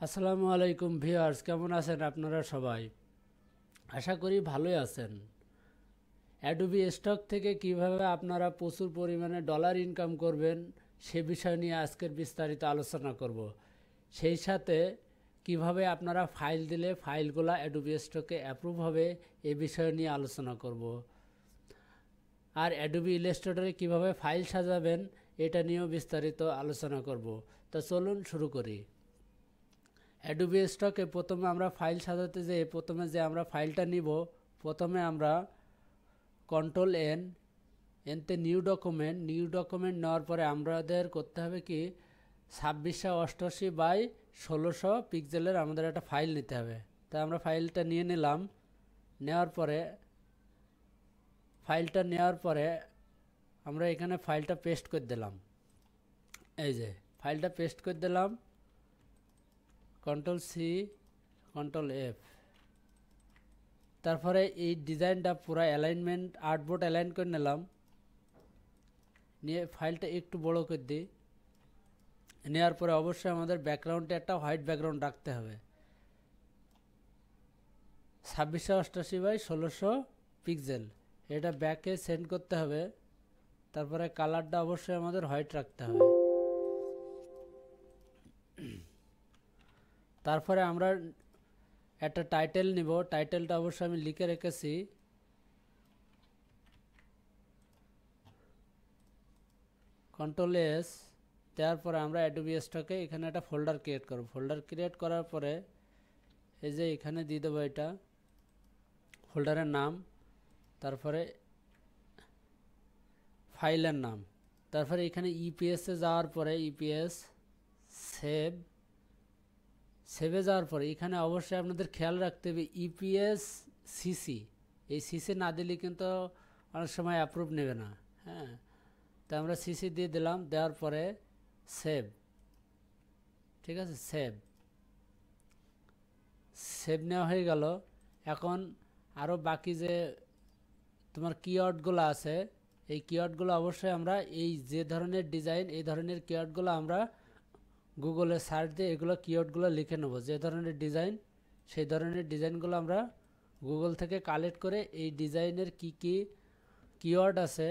আসসালামু আলাইকুম ভিউয়ার্স, কেমন আছেন আপনারা সবাই? আশা করি ভালোই আছেন। অ্যাডোবি স্টক থেকে কিভাবে আপনারা প্রচুর পরিমাণে ডলার ইনকাম করবেন সে বিষয় নিয়ে আজকের বিস্তারিত আলোচনা করব। সেই সাথে কিভাবে আপনারা ফাইল দিলে ফাইলগুলো অ্যাডোবি স্টকে অ্যাপ্রুভ হবে এ বিষয় নিয়ে আলোচনা করব। আর অ্যাডোবি ইলাস্ট্রেটরে কিভাবে ফাইল সাজাবেন এটা নিয়েও বিস্তারিত আলোচনা করব। তো চলুন শুরু করি। অ্যাডোবি স্টকে প্রথমে আমরা ফাইল সাজাতে যেয়ে প্রথমে যে আমরা ফাইলটা নিব, প্রথমে আমরা কন্ট্রোল এনতে নিউ ডকুমেন্ট নেওয়ার পরে আমাদের করতে হবে কি 2688 বাই 1600 পিক্সেলের আমাদের একটা ফাইল নিতে হবে। তাই আমরা ফাইলটা নিয়ে নিলাম। নেওয়ার পরে আমরা এখানে ফাইলটা পেস্ট করে দিলাম। এই যে ফাইলটা পেস্ট করে দিলাম, কন্ট্রোল সি কন্ট্রোল এফ। তারপরে এই ডিজাইনটা পুরো অ্যালাইনমেন্ট আর্টবোর্ড অ্যালাইন করে নিলাম, নিয়ে ফাইলটা একটু বড় করে দিই। নেওয়ার পরে অবশ্যই আমাদের ব্যাকগ্রাউন্ডে একটা হোয়াইট ব্যাকগ্রাউন্ড রাখতে হবে। 2688 বাই 1600 পিক্সেল এটা ব্যাকে সেন্ড করতে হবে। তারপরে কালারটা অবশ্যই আমাদের হোয়াইট রাখতে হবে। তারপরে আমরা একটা টাইটেল নিব, টাইটেলটা অবশ্যই আমি লিখে রেখেছি। কন্ট্রোল এস দেওয়ার পরে আমরা অ্যাডোবি স্টকে এখানে একটা ফোল্ডার ক্রিয়েট করব। ফোল্ডার ক্রিয়েট করার পরে এই যে এখানে দিয়ে দেবো এটা ফোল্ডারের নাম, তারপরে ফাইলের নাম, তারপরে এখানে ইপিএসে যাওয়ার পরে ইপিএস সেভে যাওয়ার পরে এখানে অবশ্যই আপনাদের খেয়াল রাখতে হবে ইপিএস সিসি, এই সিসি না দিলে কিন্তু অনেক সময় অ্যাপ্রুভ নেবে না। হ্যাঁ, তো আমরা সিসি দিয়ে দিলাম। দেওয়ার পরে সেভ, ঠিক আছে, সেভ নেওয়া হয়ে গেল। এখন আরও বাকি যে তোমার কিওয়ার্ডগুলো আছে, এই কিওয়ার্ডগুলো অবশ্যই আমরা এই যে ধরনের ডিজাইন এই ধরনের কিওয়ার্ডগুলো আমরা গুগলে সার্চ দিয়ে এগুলো কিওয়ার্ডগুলো লিখে নেব। যে ধরনের ডিজাইন সেই ধরনের ডিজাইনগুলো আমরা গুগল থেকে কালেক্ট করে এই ডিজাইনের কি কি কিওয়ার্ড আছে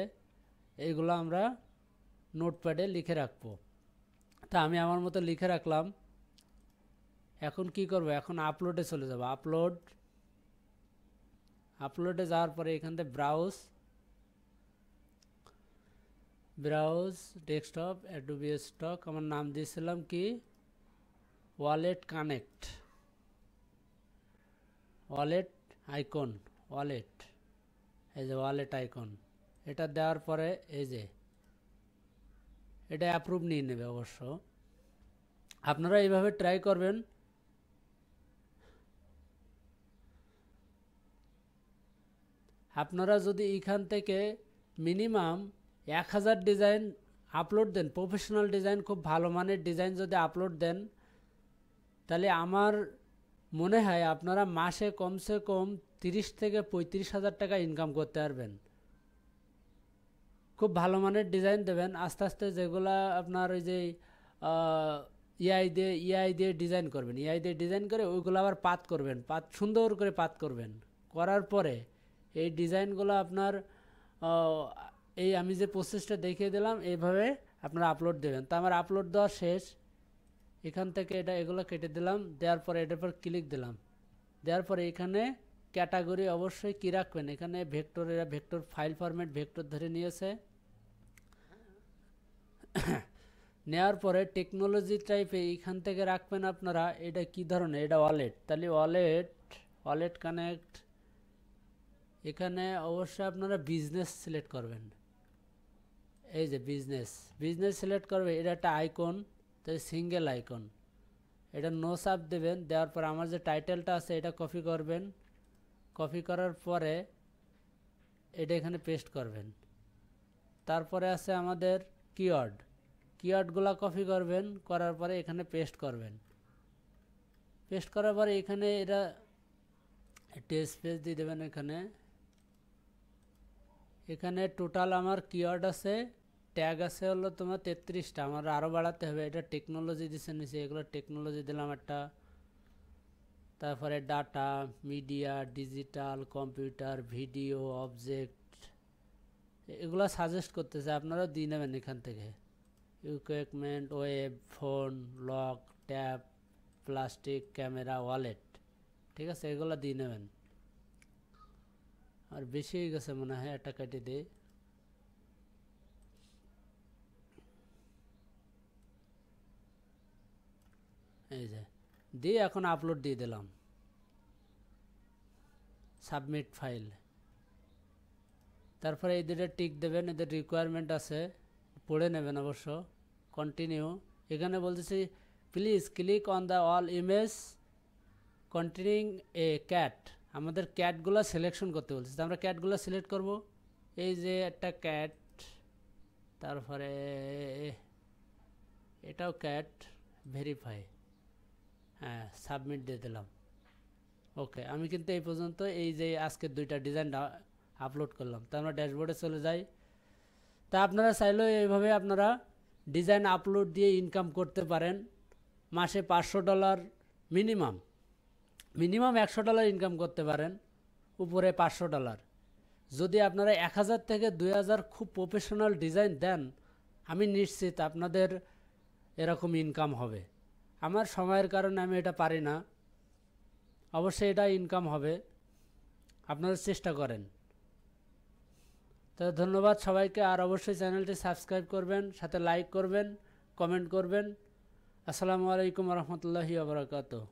এইগুলো আমরা নোটপ্যাডে লিখে রাখবো। তা আমি আমার মতো লিখে রাখলাম। এখন কি করব, এখন আপলোডে চলে যাব। আপলোডে যাওয়ার পরে এখান থেকে ব্রাউজ ডেস্কটপ অ্যাডোবি স্টক, আমার নাম দিয়েছিলাম কি ওয়ালেট কানেক্ট, ওয়ালেট আইকন, এই যে ওয়ালেট আইকন, এটা দেওয়ার পরে এই যে এটা অ্যাপ্রুভ নিয়ে নেবে। অবশ্য আপনারা এইভাবে ট্রাই করবেন। আপনারা যদি এখান থেকে মিনিমাম 1000 ডিজাইন আপলোড দেন, প্রফেশনাল ডিজাইন, খুব ভালো মানের ডিজাইন যদি আপলোড দেন, তাহলে আমার মনে হয় আপনারা মাসে কমসে কম 30 থেকে 35,000 টাকা ইনকাম করতে পারবেন। খুব ভালো মানের ডিজাইন দেবেন। আস্তে আস্তে যেগুলা আপনার ওই যে ইআই দিয়ে ডিজাইন করবেন, ইআই দিয়ে ডিজাইন করে ওইগুলো আবার পাত করবেন, সুন্দর করে পাত করবেন। করার পরে এই ডিজাইনগুলো আপনার এই আমি যে প্রসেসটা দেখিয়ে দিলাম এইভাবে আপনারা আপলোড দেবেন। তো আমার আপলোড দেওয়া শেষ। এখান থেকে এগুলো কেটে দিলাম। দেওয়ার পরে এটার পর ক্লিক দিলাম। দেওয়ার পরে এখানে ক্যাটাগরি অবশ্যই কী রাখবেন, এখানে ভেক্টর ফাইল ফরম্যাট ভেক্টর ধরে নিয়েছে। নেওয়ার পরে টেকনোলজি টাইপে এখান থেকে রাখবেন আপনারা এটা কি ধরনের, এটা ওয়ালেট, তাহলে ওয়ালেট কানেক্ট। এখানে অবশ্যই আপনারা বিজনেস সিলেক্ট করবেন। এই যে বিজনেস সিলেক্ট করবে, এটা একটা আইকন, তাই সিঙ্গেল আইকন, এটা নো সাব দেবেন। দেওয়ার পর আমার যে টাইটেলটা আছে এটা কপি করবেন। কপি করার পরে এটা এখানে পেস্ট করবেন। তারপরে আছে আমাদের কিওয়ার্ডগুলো কপি করবেন, করার পরে এখানে পেস্ট করবেন। পেস্ট করার পরে এখানে এটা স্পেস দিয়ে দেবেন। এখানে টোটাল আমার কিওয়ার্ড আছে ট্যাগ আছে হলো তোমার 33টা, আমার আরও বাড়াতে হবে। এটা টেকনোলজি দিছে নিচে, এগুলো টেকনোলজি দিলাম একটা। তারপরে data, media, digital, computer, video, object, এগুলো সাজেস্ট করতেছে, আপনারাও দিয়ে নেবেন এখান থেকে। Equipment, web, phone, lock, tab, plastic, camera, wallet, ঠিক আছে, এগুলো দিয়ে নেবেন। আর বেশি হয়ে গেছে মনে হয়, একটা কেটে দিই। এই যে দিয়ে এখন আপলোড দিয়ে দিলাম, সাবমিট ফাইল। তারপরে এদের টিক দেবেন, এদের রিকোয়ারমেন্ট আছে, পড়ে নেবেন অবশ্য। কন্টিনিউ, এখানে বলতেছি please click on the all image continuing A cat. আমাদের ক্যাটগুলো সিলেকশন করতে বলছে, আমরা ক্যাটগুলো সিলেক্ট করব। এই যে একটা ক্যাট, তারপরে এটাও ক্যাট, ভেরিফাই, হ্যাঁ সাবমিট দিয়ে দিলাম। ওকে, আমি কিন্তু এই পর্যন্ত এই যে আজকে 2টা ডিজাইন আপলোড করলাম। তা আমরা ড্যাশবোর্ডে চলে যাই। তা আপনারা চাইলেও এইভাবে আপনারা ডিজাইন আপলোড দিয়ে ইনকাম করতে পারেন। মাসে $500 মিনিমাম $100 ইনকাম করতে পারেন, উপরে $500। যদি আপনারা 1000 থেকে 2000 খুব প্রফেশনাল ডিজাইন দেন, আমি নিশ্চিত আপনাদের এরকম ইনকাম হবে। আমার সময়ের কারণে আমি এটা পারি না, অবশ্যই এটা ইনকাম হবে, আপনারা চেষ্টা করেন। তো ধন্যবাদ সবাইকে, আর অবশ্যই চ্যানেলটি সাবস্ক্রাইব করবেন, সাথে লাইক করবেন, কমেন্ট করবেন। আসসালামু আলাইকুম রহমতুল্লাহি ওয়া বারাকাতুহু।